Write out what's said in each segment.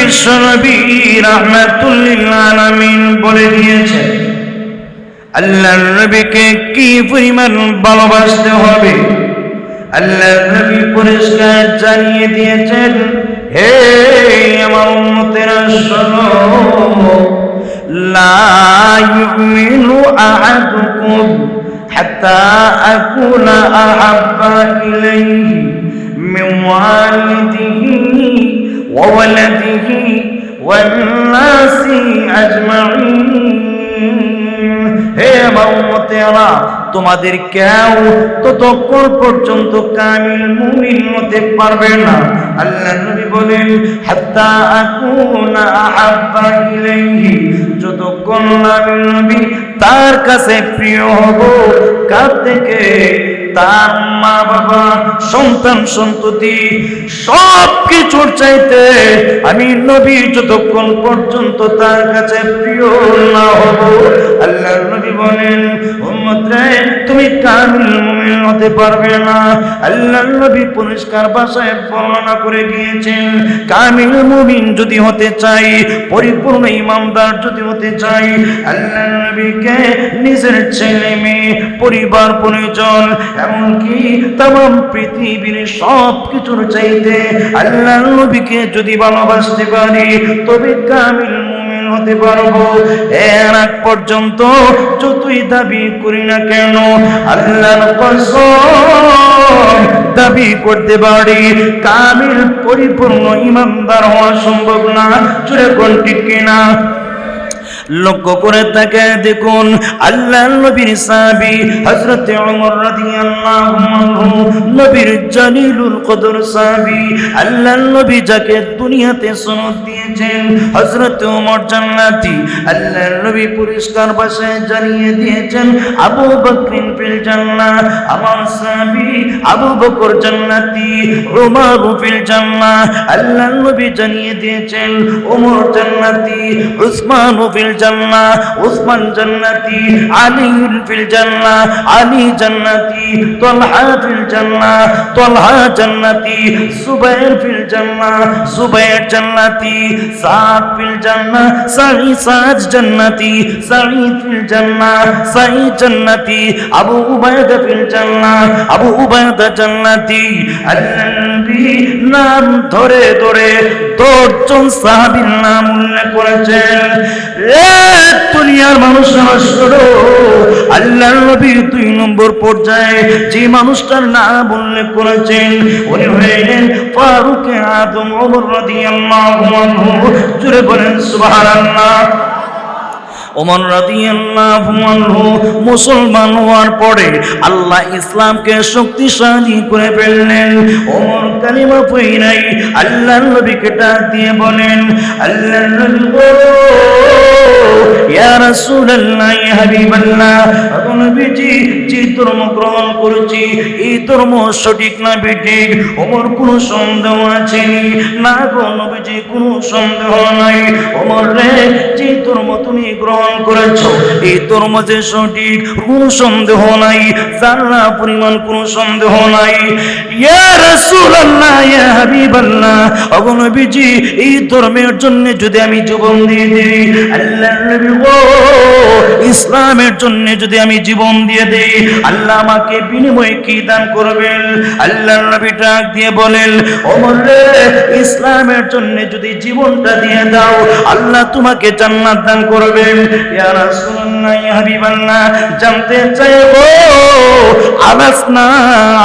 বিশ্বনবী রাহমাতুল লিল আলামিন বলে দিয়েছেন আল্লাহর নবীকে কি পরিমাণ ভালোবাসতে হবে। আল্লাহর নবী পরিষ্কার জানিয়ে দিয়েছেন, হে আমার উম্মতেরা শোনো, লা ইউমিনু আহাদুকুম হাত্তা আকুনা আহাব্বা ইলাইহি মিন ওয়ালিদিহি ওয়া ওয়ালাদিহি ওয়ান নাসি আজমাইন। হে আমার উম্মতেরা, তোমাদের কেউ ততক্ষণ পর্যন্ত কামিল মুমিন হতে পারবে না। আল্লাহ নবী বলেন, হাত্তা আকুনা আহাব্বা ইলাইহি, যতক্ষণ আমি নবী তার কাছে প্রিয় হব। কার থেকে? তার মা বাবা, সন্তান সন্ততি, সব কিছুর চাইতে আমি নবী যতক্ষণ পর্যন্ত তার কাছে প্রিয় না হব। আল্লাহর নবী বলেন, উম্মত রে, তুমি কামিল মুমিন হতে পারবে না। আল্লাহর নবী পরিষ্কার ভাষায় বর্ণনা করে গিয়েছেন, কামিল মুমিন যদি হতে চাই, পরিপূর্ণ ইমানদার যদি হতে চাই, আল্লাহর নবীকে নিজের ছেলে মেয়ে, পরিবার পরিজন, এমনকি তাম পৃথিবীর সব কিছুর চাইতে আল্লাহর নবীকে যদি ভালোবাসতে পারি, তবে কামিল মুমিন হতে পারবো। এর আগ পর্যন্ত যতই দাবি করি না কেন, আল্লাহর কসম দাবি করতে পারি কামিল পরিপূর্ণ ইমানদার হওয়া সম্ভব না। জোরে কোন ঠিক কিনা? লক্ষ্য করে তাকে দেখুন, আল্লাহর নবীর সাহাবী হযরত ওমর রাদিয়াল্লাহু আনহু, নবীর জলিলুল কদর সাহাবী, আল্লাহর নবী যাকে দুনিয়াতে সনদ দিয়েছেন হযরত ওমর জান্নাতি। আল্লাহর নবী পরিষ্কার ভাষায় জানিয়ে দিয়েছেন, আবু বকর ফিল জান্নাহ, আমার সাহাবী আবু বকর জান্নাতি, ওমর ফিল জান্নাহ। আল্লাহর নবী জানিয়ে দিয়েছেন, ওমর জান্নাতি, উসমান ফিল জান্নাহ, উসমান জান্নাতি, আলী ফিল জান্নাহ, আলী জান্নাতি, তালহা ফিল জান্নাহ, তালহা জান্নাতি, সুবাইর ফিল জান্নাহ, সুবাইর জান্নাতি, সাদ ফিল জান্নাহ, সাদ জান্নাতি, সাঈদ ফিল জান্নাহ, সাঈদ জান্নাতি, আবু উবাইদা ফিল জান্নাহ, আবু উবাইদা জান্নাতি। আল্লাহর নবী নাম ধরে ধরে 10 জন সাহাবীর নাম উল্লেখ করেছেন। দুনিয়ার মানুষরা শোনো, আল্লাহর নবী 2 নম্বর পর্যায়ে যে মানুষটার নাম উল্লেখ করেছেন, উনি হলেন ফারুক আদম ওমর রাদিয়াল্লাহু আনহু। জোরে বলেন সুবহানাল্লাহ। ওমর রাদিয়াল্লাহু আনহু মুসলমান হওয়ার পরে আল্লাহ ইসলামকে শক্তিশালী করে ফেললেন। ওমর কালিমা পড়ে আল্লাহর নবীকে ডাক দিয়ে বলেন, আল্লাহর নবী গো, ইয়া রাসূলুল্লাহ, ইয়া হাবিবাল্লাহ, নবীজি যে ধর্ম গ্রহণ করেছি, এই ধর্ম সঠিক না বেঠিক? ওমর কোনো সন্দেহ আছে? না গো নবীজি, কোনো সন্দেহ নাই। ওমর রে, যে ধর্ম তুমি গ্রহণ করেছো, এই ধর্ম যে সঠিক, কোনো সন্দেহ নাই, জানা পরিমাণ কোনো সন্দেহ নাই। ইয়া রাসূলুল্লাহ, ইয়া হাবিবাল্লাহ, ওগো নবীজি, এই ধর্মের জন্য যদি আমি জীবন দিয়ে দিই, আল্লাহর নবী গো, ইসলামের জন্য যদি আমি জীবন দিয়ে দেই, আল্লাহ আমাকে বিনিময়ে কি দান করবেন? আল্লাহর নবী ডাক দিয়ে বলেন, ওমর রে, ইসলামের জন্য যদি জীবনটা দিয়ে দাও, আল্লাহ তোমাকে জান্নাত দান করবেন। ইয়া রাসূলুল্লাহ, ইয়া হাবিবাল্লাহ, জানতে চাইবো আলাসনা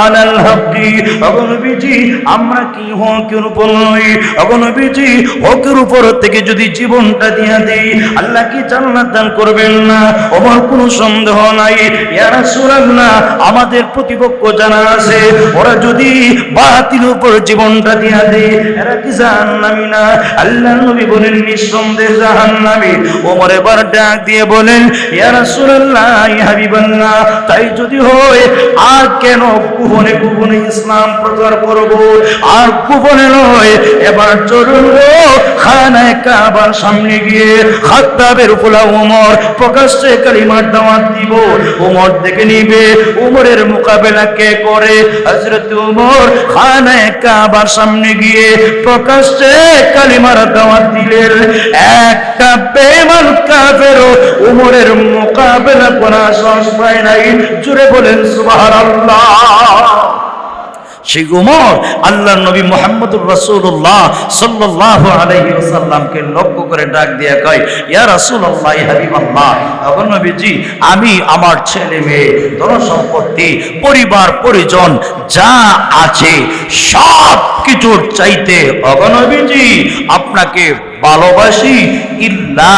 আলাল হকি, ওগো নবীজি, আমরা কি হকের উপর নই? ওগো নবীজি, হকের উপর থেকে যদি জীবনটা দিয়ে দেই, আল্লাহ কি জান্নাত দান করবেন না? ওমর কোনো সন্দেহ নাই। ইয়া রাসূলুল্লাহ, আমাদের প্রতিপক্ষ যারা আছে, ওরা যদি বাতিল উপর জীবনটা দিয়ে দেয়, এরা কি জাহান্নামী না? আল্লাহর নবী বলেন, নিঃসন্দেহে জাহান্নামী। ওমর এবার ডাক দিয়ে বলেন, ইয়া রাসূলুল্লাহ, ইয়া হাবিবাল্লাহ, তাই যদি হয়, আর কেন গোপনে গোপনে ইসলাম প্রচার করব? আর গোপনে নয়, এবার চলুন খানায়ে কাবার সামনে গিয়ে খাত্তাব খাত্তাবের উপলা ওমর প্রকাশ্যে কালিমার দাওয়াত দিব। ওমর দেখে নিবে ওমরের মোকাবেলা কে করে। হযরত ওমর খানায়ে কাবার সামনে গিয়ে প্রকাশ্যে কালিমার দাওয়াত দিলেন। একটা বেঈমান কাফেরও ওমরের মোকাবেলা করার সাহস পায় নাই। জোরে বলেন সুবহানাল্লাহ। সেই ওমর আল্লাহর নবী মুহাম্মদুর রাসূলুল্লাহ সাল্লাল্লাহু আলাইহি ওয়াসাল্লামকে লক্ষ্য করে ডাক দিয়ে কয়, ইয়া রাসূলুল্লাহ, ইয়া হাবিবাল্লাহ, ওগো নবীজি, আমি আমার ছেলে মেয়ে ধন সম্পত্তি পরিবার পরিজন যা আছে সব কিছুর চাইতে ওগো নবীজি আপনাকে ভালোবাসি ইল্লা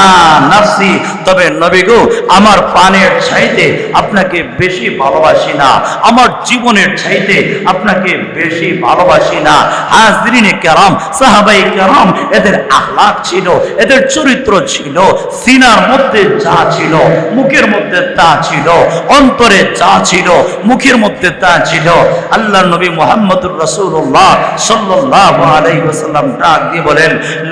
নাফসি, তবে নবী গো আমার প্রাণের চাইতে আপনাকে বেশি ভালোবাসি না, আমার জীবনের চাইতে আপনাকে বেশি ভালোবাসি না। হাজরিনে কেরাম, সাহাবায়ে কেরাম, এদের আখলাক ছিল, এদের চরিত্র ছিল, সিনার মধ্যে যা ছিল মুখের মধ্যে তা ছিল, অন্তরে যা ছিল মুখের মধ্যে তা ছিল। আল্লাহর নবী মুহাম্মদুর রাসূলুল্লাহ সাল্লাল্লাহু আলাইহি ওয়াসাল্লাম ডাক দিয়ে বলেন,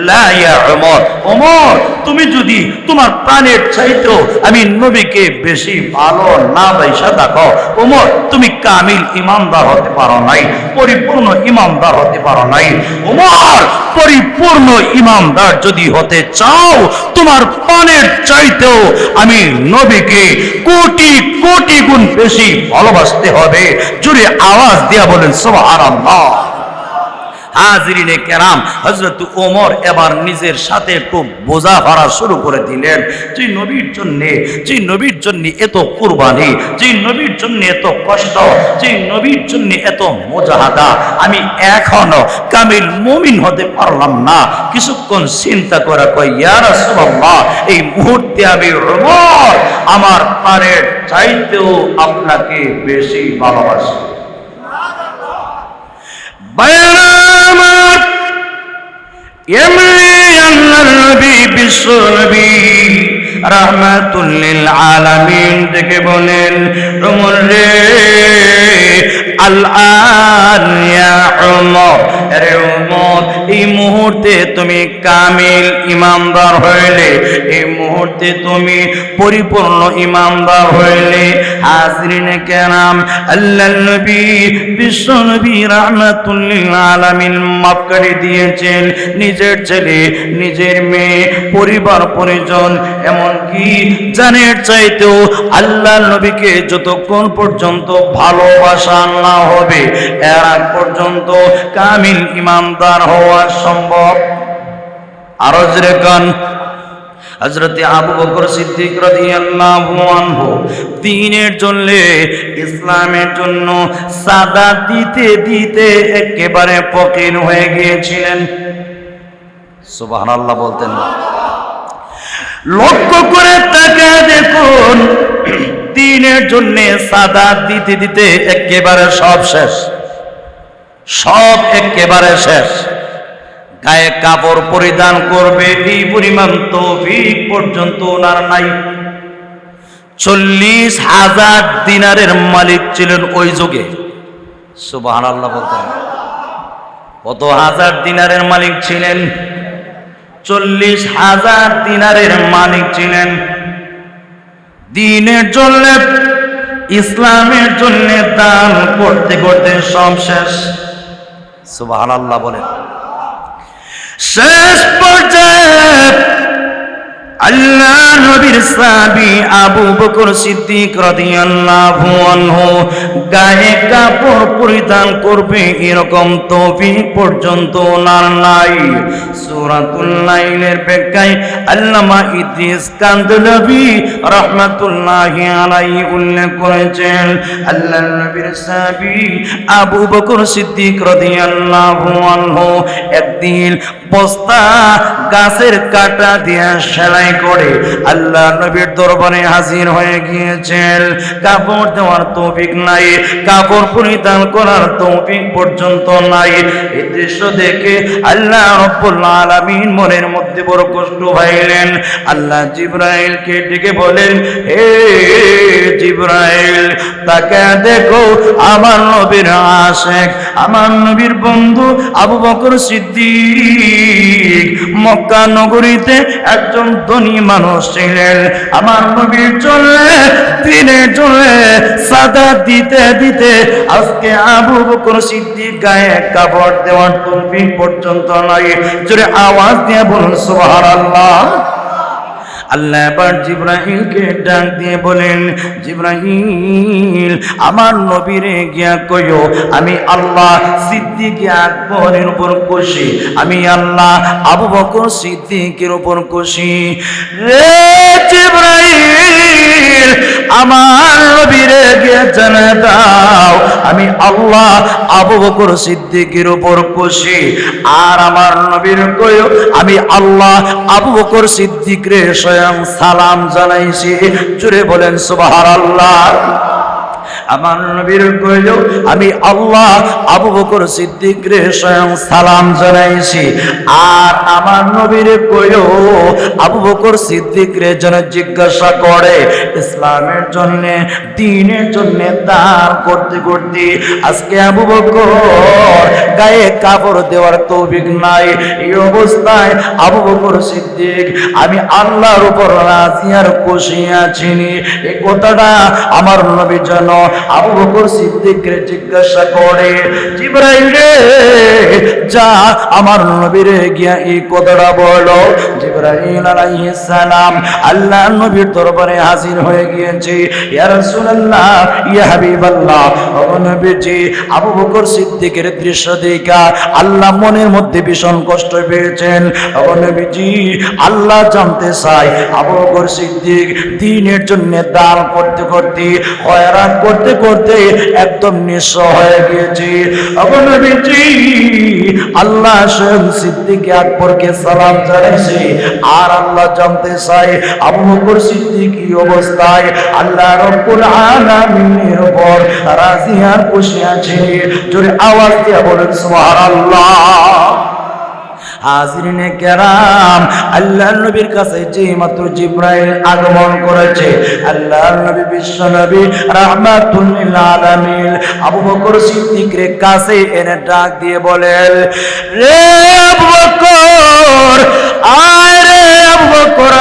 লা ইয়া ওমর, ওমর তুমি যদি তোমার প্রাণের চাইতেও আমি নবীকে বেশি ভালো না বাইসা দেখো, ওমর তুমি কামিল ইমানদার হতে পারো নাই, পরিপূর্ণ ইমানদার হতে পারো নাই। ওমর পরিপূর্ণ ইমানদার যদি হতে চাও তোমার প্রাণের চাইতেও আমি নবীকে কোটি কোটি গুণ বেশি ভালোবাসতে হবে। জোরে আওয়াজ দিয়া বলেন সুবহানাল্লাহ। হাজরিনে কেরাম, হযরত ওমর এবার নিজের সাথে একটু বোঝা ভরা শুরু করে দিলেন। যে নবীর জন্য এত কুরবানি, যে নবীর জন্য এত কষ্ট, যে নবীর জন্য এত মুজাহাদা, আমি এখনো কামিল মুমিন হতে পারলাম না। কিছুক্ষণ চিন্তা করে কয়, ইয়া রাসূলুল্লাহ, এই মুহূর্তে আমি ওমর আমার প্রাণের চাইতেও আপনাকে বেশি ভালোবাসি। বায়ানামাত এমনি আল্লাহর নবী বিশ্ব নবী রাহমাতুল লিল আলামিন থেকে বলেন, ওমর রে, আল-আন ইয়া ওমর, রে ওমর, এই মুহূর্তে তুমি কামিল ইমানদার হইলে, এই মুহূর্তে তুমি পরিপূর্ণ ইমানদার হইলে। হাজরিনে কেরাম, আল্লাহর নবী বিশ্ব নবী রাহমাতুল লিল আলামিন মাফ করে দিয়েছেন নিজের ছেলে, নিজের মেয়ে, পরিবার পরিজন, এমনকি জানের চাইতেও আল্লাহর নবীকে যতক্ষণ পর্যন্ত ভালোবাসা না হবে এর আগ পর্যন্ত কামিল ইমানদার হওয়া সম্ভব। আরো জোরে কান। হযরতে আবু বকর সিদ্দিক রাদিয়াল্লাহু আনহু দ্বীনের জন্য, ইসলামের জন্য সাদাত দিতে দিতে একেবারে ফকির হয়ে গিয়েছিলেন। সুবহানাল্লাহ বলতেন না? লক্ষ্য করে তাকায় দেখুন, দ্বীনের জন্য সাদাত দিতে দিতে একেবারে সব শেষ, সব একেবারে শেষ। গায়ে কাপড় পরিধান করবে এই পরিমাণ তৌফিক পর্যন্ত ওনার নাই। 40,000 দিনারের মালিক ছিলেন ওই যুগে। সুবহানাল্লাহ বলতেন। কত হাজার দিনারের মালিক ছিলেন? 40,000 দিনারের মালিক ছিলেন। দ্বীনের জন্য, ইসলামের জন্য দান করতে করতে সব শেষ। সুবহানাল্লাহ বলেন। শেষ পর্যায়ে আল্লাহ নবীর সাহাবী আবু বকর সিদ্দিক রাদিয়াল্লাহু আনহু গায়ে কাপড় পরিধান করবে এরকম তৌফিক পর্যন্ত ওনার নাই। সূরাতুল নাইলের ব্যাখ্যায় আল্লামা ইদ্রিস কান্দলাবি রাহমাতুল্লাহি আলাইহি উল্লেখ করেছেন, আল্লাহ নবীর সাহাবী আবু বকর সিদ্দিক রাদিয়াল্লাহু আনহু একদিন বস্তা গাছের কাটা দিয়ে সেলাই করে আল্লাহ নবীর দরবারে হাজির হয়ে গিয়েছেন। কাপড় দেওয়ার তৌফিক নাই, কাপড় পরিধান করার তৌফিক পর্যন্ত নাই। এই দৃশ্য দেখে আল্লাহ রাব্বুল আলামিন মনের মধ্যে বড় কষ্ট পাইলেন। আল্লাহ জিবরাইলকে ডেকে বলেন, হে জিবরাইল, তাকে দেখো আমার নবীর আশিক, আমার নবীর বন্ধু আবু বকর সিদ্দিক সিদ্দিক মক্কা নগরীতে একজন ধনী মানুষ ছিলেন। আমার নবীর জন্য দিনের জন্য সাদা দিতে দিতে আজকে আবু বকর সিদ্দিক গায়ে কাপড় দেওয়ার তৌফিক পর্যন্ত নাই। জোরে আওয়াজ দিয়ে বলুন সুবহানাল্লাহ। আল্লাহ এবার জিবরাইলকে ডাক দিয়ে বলেন, জিবরাইল আমার নবীরে গিয়া কইও আমি আল্লাহ সিদ্দিক আকবরের উপর খুশি, আমি আল্লাহ আবু বকর সিদ্দিকের উপর খুশি। রে জিবরাইল আমার নবীরে গিয়া জানা দাও আমি আল্লাহ আবু বকর সিদ্দিকের উপর খুশি। আর আমার নবীর কইও আমি আল্লাহ আবু বকর সিদ্দিকরে সালাম জানাইছি। জুড়ে বলেন সুবহানাল্লাহ। আমার নবীর কইল আমি আল্লাহ আবু বকর সিদ্দিক রে স্বয়ং সালাম জানাইছি। আর আমার নবীর কইল আবু বকর সিদ্দিক রে যেন জিজ্ঞাসা করে ইসলামের জন্য দ্বীনের জন্য দান করতে করতে আজকে আবু বকর গায়ে কাপড় দেওয়ার তৌফিক নাই। এই অবস্থায় আবু বকর সিদ্দিক আমি আল্লাহর উপর রাজি আর খুশি আছি। এই কথাটা আমার নবী যেন আবু বকর সিদ্দিককে জিজ্ঞাসা করে, জিবরাইল রে যা আমার নবীরে গিয়া এই কথাটা বলো। জিবরাইল আলাইহিস সালাম আল্লাহর নবীর দরবারে হাজির হয়ে গিয়েছে। ইয়া রাসূলুল্লাহ ইয়া হাবিবাল্লাহ, ও নবীজি আবু বকর সিদ্দিকের দৃশ্য দেখা আল্লাহ মনের মধ্যে ভীষণ কষ্ট পেয়েছেন। ও নবীজি আল্লাহ জানতে চাই আবু বকর সিদ্দিক দ্বীনের জন্য দান করতে করতে খয়রাত করতে করতে একদম নিঃস্ব হয়ে গিয়েছে। ও নবীজি আল্লাহ স্বয়ং সিদ্দিক আকবরকে সালাম জানাইছে। আর আল্লাহ জানতে চাই আবু বকর সিদ্দিক কি অবস্থায় আল্লাহ রব্বুল আলামিনের উপর রাজি আর খুশি আছে। জোরে আওয়াজ দিয়ে বলেন সুবহানাল্লাহ। হাজিরিনে কেরাম আল্লাহর নবীর কাছে যে মাত্র জিবরাইল আগমন করেছে, আল্লাহর নবী বিশ্ব নবী রাহমাতুল লিল আলামিন আবু বকর সিদ্দিকের কাছে এনে ডাক দিয়ে বলেন, রে আবু বকর আয়, রে আবু বকর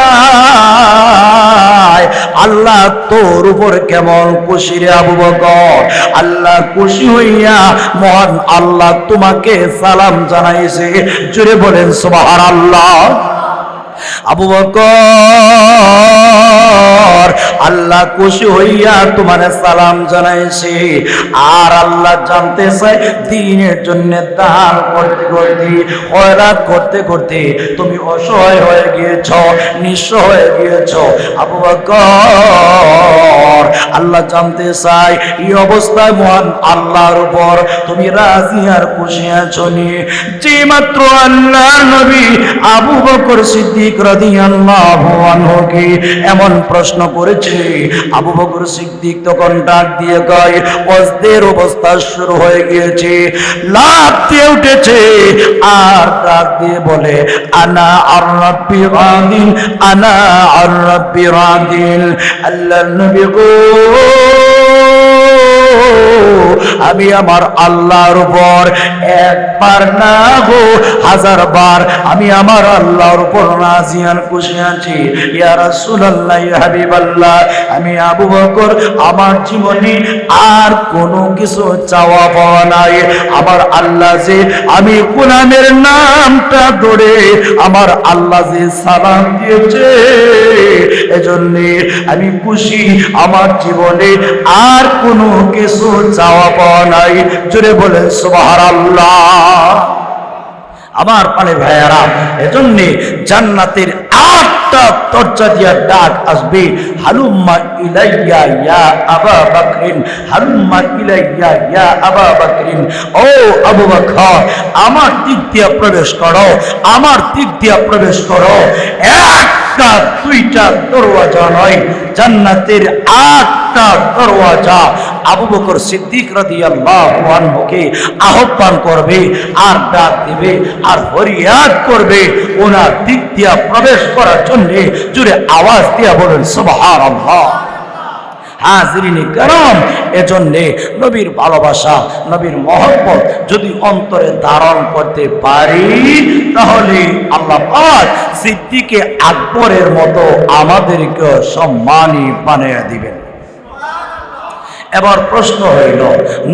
আয়, আল্লাহ তোর উপর কেমন খুশি রে আবু বকর। আল্লাহ খুশি হইয়া মহান আল্লাহ তোমাকে সালাম জানাইছে। জুড়ে বলেন সুবহানাল্লাহ। আবু বকর আল্লাহ খুশি হইয়া তোমার সালাম জানাইছে। আর আল্লাহ জানতে চায় দ্বীনের জন্য দান করতে করতে খয়রাত করতে করতে তুমি অসহায় হয়ে গিয়েছ, নিঃস্ব হয়ে গিয়েছ। আবু বকর আল্লাহ জানতে চায় এই অবস্থায় মহান আল্লাহর উপর তুমি রাজি আর খুশি আছো নি। যে মাত্র আল্লাহর নবী আবু বকর সিদ্দিক রাদিয়াল্লাহু আনহুকে এমন প্রশ্ন করেছে, আবু বকর সিদ্দিক তখন ডাক দিয়ে কয়, অজদের অবস্থা শুরু হয়ে গিয়েছে, লাফ দিয়ে উঠেছে আর ডাক দিয়ে বলে আনা আর রাব্বি রাদিন, আনা আর রাব্বি রাদিন। আল্লাহর নবী গো আমি আমার আল্লাহর উপর একবার না গো হাজার বার আমি আমার আল্লাহর উপর রাজি আর খুশি আছি। ইয়া রাসূলুল্লাহ ইয়া হাবিবাল্লাহ, আমি আবু বকর আমার জীবনে আর কোনো কিছু চাওয়া পাওয়া নাই। আমার আল্লাহ যে আমি কোরআনের নামটা ধরে আমার আল্লাহ যে সালাম দিয়েছে এজন্য আমি খুশি। আমার জীবনে আর কোনো কিছু চাওয়া পাওয়া নাই। জোরে বলেন সুবহানাল্লাহ। আমার পানে ভাইয়ারা, এজন্য জান্নাতের 8টা দরজা দিয়া ডাক আসবে, হালুম্মা ইলাইয়া ইয়া আবা বকরিন, হালুম্মা ইলাইয়া ইয়া আবা বকরিন। ও আবু বকর আমার দিক দিয়া প্রবেশ করো, আমার দিক দিয়া প্রবেশ করো। একটা দুইটা দরওয়াজা নয়, জান্নাতের 8টা দরওয়াজা আবু বকর সিদ্দিক রাদিয়াল্লাহু আনহুকে আহ্বান করবে আর ডাক দিবে আর ফরিয়াদ করবে ওনার দিক দিয়া প্রবেশ করার জন্য। জোরে আওয়াজ দিয়া বলেন সুবহানাল্লাহ। হাজিরিনে কেরাম, এজন্যে নবীর ভালোবাসা, নবীর মহব্বত যদি অন্তরে ধারণ করতে পারি, তাহলে আল্লাহ পাক সিদ্দিকে আকবরের মতো আমাদেরকে সম্মানী বানিয়ে দিবেন। এবার প্রশ্ন হইল,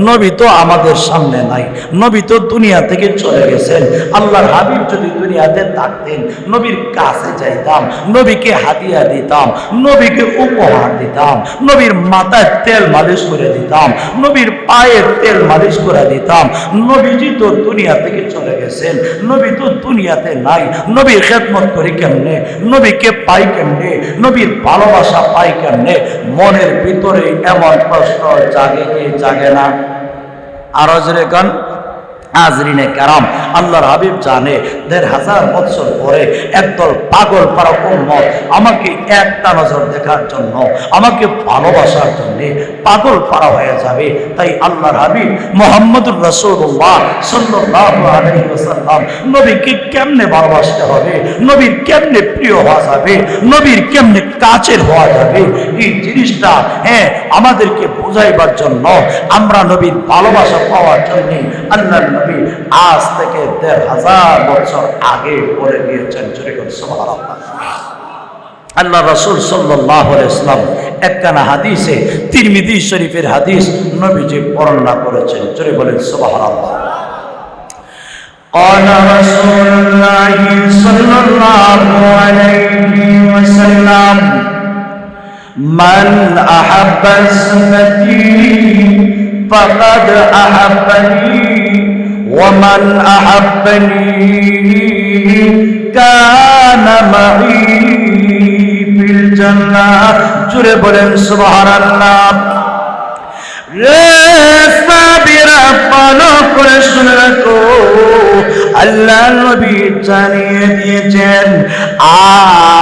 নবী তো আমাদের সামনে নাই, নবী তো দুনিয়া থেকে চলে গেছেন। আল্লাহর হাবিব যদি দুনিয়াতে থাকতেন, নবীর কাছে যাইতাম, নবীকে হাদিয়া দিতাম, নবীকে উপহার দিতাম, নবীর মাথায় তেল মালিশ করে দিতাম, নবীর পায়ের তেল মালিশ করে দিতাম। নবীজি তো দুনিয়া থেকে চলে গেছেন, নবী তো দুনিয়াতে নাই, নবীর খেদমত করি কেমনে, নবীকে পাই কেমনে, নবীর ভালোবাসা পাই কেমনে? মনের ভিতরে এমন প্রশ্ন জাগে কি জাগে না? আরো জোরে গান। হাজরিনে কেরাম, আল্লাহর হাবিব জানে ১৫০০ বছর পরে একদল পাগল পারা উম্মত আমাকে একটা নজর দেখার জন্য, আমাকে ভালোবাসার জন্য পাগল পারা হয়ে যাবে। তাই আল্লাহর হাবিব মুহাম্মদুর রাসূলুল্লাহ সাল্লাল্লাহু আলাইহি ওয়াসাল্লাম নবীকে কেমনে ভালোবাসতে হবে, নবীর কেমনে প্রিয় হওয়া যাবে, নবীর কেমনে কাছের হওয়া যাবে, এই জিনিসটা আমাদেরকে বোঝাইবার জন্য, আমরা নবীর ভালোবাসা পাওয়ার জন্য আল্লাহর নবী আজ থেকে ১৫০০ বছর আগে পড়ে গিয়েছেন। সুবহানাল্লাহ। আল্লাহ রাসূল সাল্লাল্লাহু আলাইহি ওয়াসাল্লাম একখানা হাদিসে, তিরমিজি শরীফের হাদিস, নবীজি বর্ণনা করেছেন। জোরে বলেন সুবহানাল্লাহ। قال رسول الله صلى الله عليه وسلم من أحب سنتي فقد أحبني ومن أحبني كان معي في الجنة। জোরে বলেন সুবহানাল্লাহ। রে সাবিরা, ভালো করে শুনে রাখো, আল্লাহ নবী জানিয়ে দিয়েছেন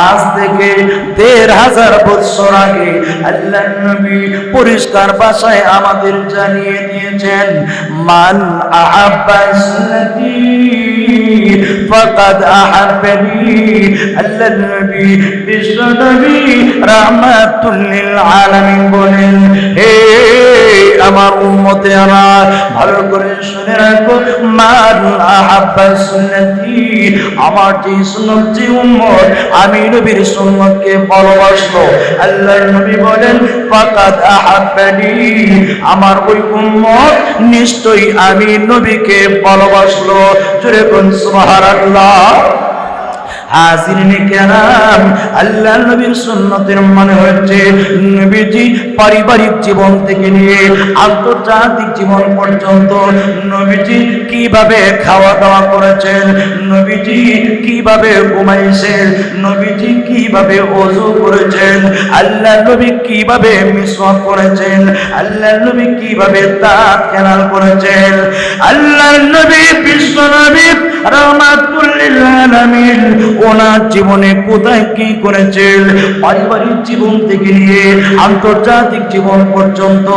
আজ থেকে ১৫০০ বছর আগে আল্লাহ নবী পরিষ্কার ভাষায় আমাদের জানিয়ে দিয়েছেন, মান আহাব্বা সুন্নতি ফাকাদ আহাব্বানি। আল্লাহ নবী, বিশ্ব নবী রাহমাতুল লিল আলামিন বলেন, হে আমার উম্মতেরা, ভালো করে শুনে রাখো, মান আহাব্বা সুন্নতি, আমার যে সুন্নত, যে উম্মত আমি নবীর সুন্নতকে ভালোবাসলো, আল্লাহর নবী বলেন ফাকাদ আহাব্বানি, আমার ওই উম্মত নিশ্চয়ই আমি নবীকে ভালোবাসলো। জোরে বলুন সুবহানাল্লাহ। হাজিরিনে কেরাম, আল্লাহ নবীর সুন্নতের মানে হচ্ছে নবীজি পারিবারিক জীবন থেকে নিয়ে আন্তর্জাতিক জীবন পর্যন্ত নবীজি কিভাবে খাওয়া দাওয়া করেছেন, নবীজি কিভাবে ঘুমাইছেন, নবীজি কিভাবে ওযু করেছেন, আল্লাহ নবী কিভাবে মিসওয়াক করেছেন, আল্লাহ নবী কিভাবে দাঁত কেনাল করেছেন, আল্লাহ নবী বিশ্ব নবী রাহমাতুল লিল আলামিন ওনার জীবনে কোথায় কি করেছেন, পারিবারিক জীবন থেকে নিয়ে আন্তর্জাতিক জীবন পর্যন্ত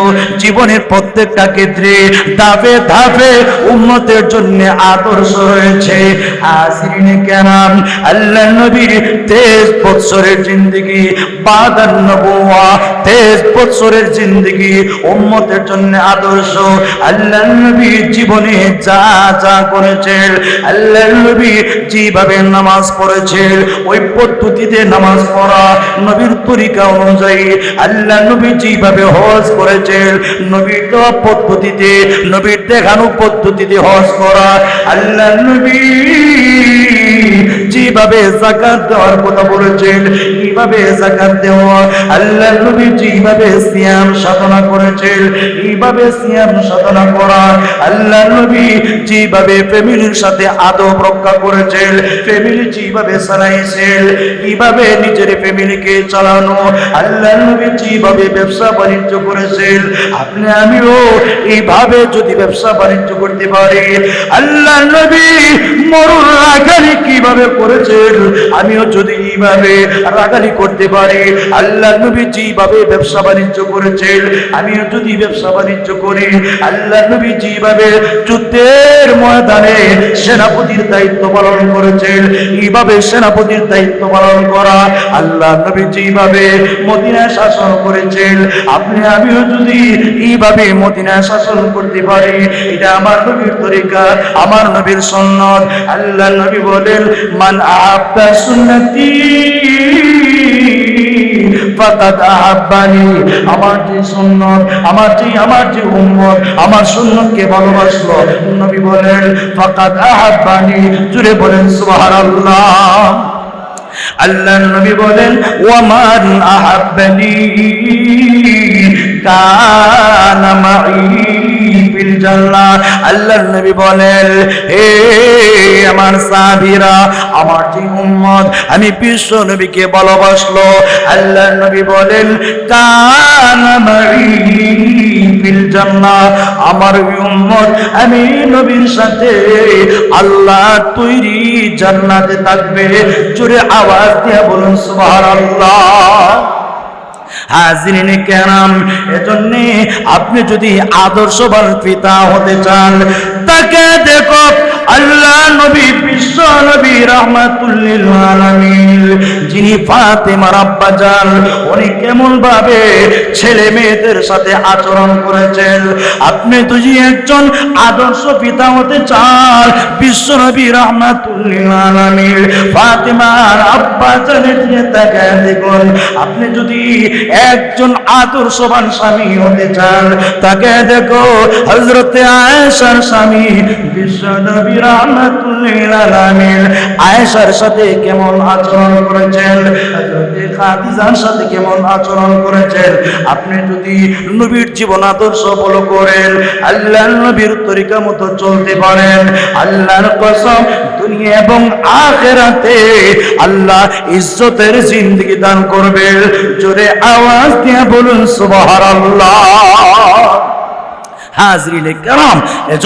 জীবনের প্রত্যেকটা ক্ষেত্রে ধাপে ধাপে উম্মতের জন্য আদর্শ রয়েছে। হাজিরিনে কেরাম, আল্লাহ নবীর 23 বছরের জিন্দেগি, বাদান নবুয়া, 23 বছরের জিন্দেগি উম্মতের জন্য আদর্শ। আল্লাহ নবী জীবনে যা যা করেছেন, আল্লাহ নবী যেভাবে নামাজ পড়েছেন, ওই পদ্ধতিতে নামাজ পড়া, নবীর তরিকা অনুযায়ী আল্লাহ নবী যেভাবে হজ করেছেন, নবীর দেওয়া পদ্ধতিতে, নবীর দেখানো পদ্ধতিতে হজ করা, আল্লাহ নবী যেভাবে যাকাত দেওয়ার কথা বলেছেন, এইভাবে যাকাত দেওয়া, আল্লাহ নবী যেভাবে সিয়াম সাধনা করেছেন, এইভাবে সিয়াম সাধনা করা, আল্লাহ নবী যেভাবে ফ্যামিলির সাথে আদব রক্ষা করেছেন, ফ্যামিলি যেভাবে চালাইছেন, এইভাবে নিজের ফ্যামিলিকে চালানো, আল্লাহ নবী যেভাবে ব্যবসা বাণিজ্য করেছেন, আপনি আমিও এইভাবে যদি ব্যবসা বাণিজ্য করতে পারি, আল্লাহ নবী মরুর আগালি কিভাবে করেছেন, আমিও যদি এইভাবে রাগালি করতে পারি, আল্লাহ নবী যেভাবে ব্যবসা বাণিজ্য করেছেন আমিও যদি ব্যবসা বাণিজ্য করি, আল্লাহ নবী যেভাবে যুদ্ধের ময়দানে সেনাপতির দায়িত্ব পালন করেছেন এইভাবে সেনাপতির দায়িত্ব পালন করা, আল্লাহ নবী যেভাবে মদিনা শাসন করেছেন আপনি আমিও যদি এইভাবে মদিনা শাসন করতে পারি, এটা আমার নবীর তরিকা, আমার নবীর সুন্নাত। আল্লাহ নবী বলেন মান আহাব্বা সুন্নতি ফাকাদ আহাব্বানি, আমার যে সুন্নাত, আমার যে উম্মত আমার সুন্নাতকে ভালোবাসলো, নবী বলেন ফাকাদ আহাব্বানি, জুড়ে বলেন সুবহানাল্লাহ। আল্লাহ নবী বলেন ওয়ামান আহাব্বানি কানা মাই ফিল জান্নাহ। আল্লাহ নবী বলেন হে আমার সাহাবীরা, আমার যে উম্মত আমি বিশ্ব নবীকে ভালোবাসলো, আল্লাহ নবী বলেন কানা মাই ফিল জান্নাহ, আমার উম্মত আমি নবীর সাথে আল্লাহ তৈরি জান্নাতে থাকবে। জোরে আওয়াজ দিয়ে বলুন সুবহানাল্লাহ। হাজিরিনে কেরাম, এজন্য আপনি যদি আদর্শবান পিতা হতে চান তাকে দেখো আল্লাহ নবী বিশ্ব নবী রাহমাতুল লিল আলামিন যিনি ফাতেমার আব্বা জান, উনি কেমন ভাবে ছেলে মেয়েদের সাথে আচরণ করেছেন। আপনি যদি একজন আদর্শ পিতা হতে চান বিশ্ব নবী রাহমাতুল লিল আলামিন ফাতেমার আব্বা জানের দিকে তাকায় দেখুন। আপনি যদি একজন আদর্শবান স্বামী হতে চান তাকে দেখো হযরতে আয়েশার স্বামী বিশ্ব নবী রাহমাতুল লিল আলামিন আয়েশার সাথে কেমন আচরণ করেছেন, হযরতে খাদিজার সাথে কেমন আচরণ করেছেন। আপনি যদি নবীর জীবন আদর্শ ফলো করেন, আল্লাহর নবীর তরিকা মতো চলতে পারেন, আল্লাহর কসম দুনিয়া এবং আখিরাতে আল্লাহ ইজ্জতের জিন্দেগি দান করবে। জোরে আওয়াজ দিয়ে বলুন সুবহানাল্লাহ। হাজিরিনে কেরাম,